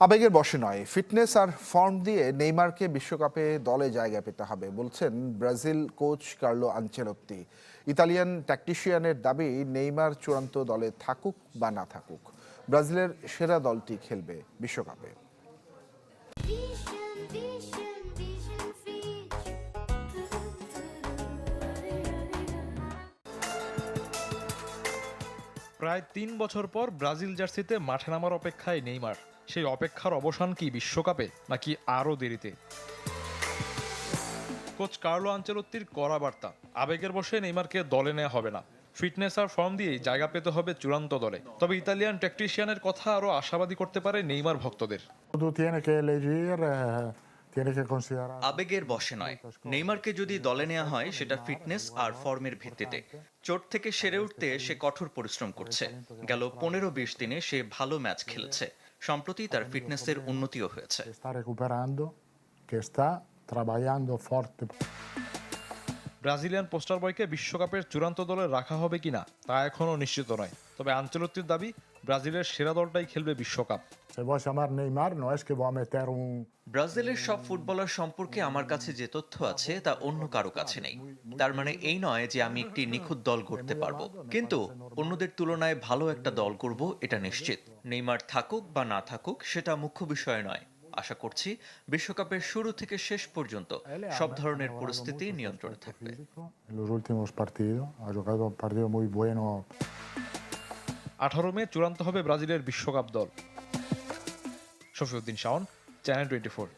আবেগের বশে নয়, ফিটনেস আর ফর্ম দিয়ে নেইমারকে বিশ্বকাপে দলে জায়গা পেতে হবে বলছেন Brazil coach Carlo Ancelotti. Italian ট্যাকটিশিয়ানের দাবি, নেইমার চূড়ান্ত দলে থাকুক বা না থাকুক, ব্রাজিলের সেরা দলটি খেলবে বিশ্বকাপে। প্রায় ৩ বছর পর ব্রাজিল জার্সিতে মাঠে নামার অপেক্ষায় নেইমার। সেই অপেক্ষার অবসান কি বিশ্বকাপে, নাকি আরও দেরিতে? কোচ কার্লো আনচেলত্তির কড়া বার্তা, আবেগের বশে নেইমারকে দলে নেওয়া হবে না, ফিটনেস আর ফর্ম দিয়েই জায়গা পেতে হবে চূড়ান্ত দলে। তবে ইতালিয়ান ট্যাকটিশিয়ানের কথা আরও আশাবাদী করতে পারে নেইমার ভক্তদের। আবেগের বশে নয়, নেইমারকে যদি দলে নেওয়া হয় সেটা ফিটনেস আর ফর্মের ভিত্তিতে। চোট থেকে সেরে উঠতে সে কঠোর পরিশ্রম করছে। গেল 15-20 দিনে সে ভালো ম্যাচ খেলেছে। সম্প্রতি তার ফিটনেসের উন্নতিও হয়েছে। ব্রাজিলিয়ান পোস্টার বয়কে বিশ্বকাপের চূড়ান্ত দলে রাখা হবে কিনা তা এখনও নিশ্চিত নয়। তবে আনচেলত্তির দাবি, ব্রাজিলের সেরা দলটাই খেলবে বিশ্বকাপ। ব্রাজিলের সব ফুটবলার সম্পর্কে আমার কাছে যে তথ্য আছে তা অন্য কারো কাছে নেই। তার মানে এই নয় যে আমি একটি নিখুঁত দল করতে পারবো, কিন্তু অন্যদের তুলনায় ভালো একটা দল করব এটা নিশ্চিত। নেইমার থাকুক বা না থাকুক সেটা মুখ্য বিষয় নয়। আশা করছি বিশ্বকাপের শুরু থেকে শেষ পর্যন্ত সব ধরনের পরিস্থিতি নিয়ন্ত্রণে থাকবে। 18 মে চূড়ান্ত হবে ব্রাজিলের বিশ্বকাপ দল। শফিউদ্দিন শাওন, চ্যানেল 24।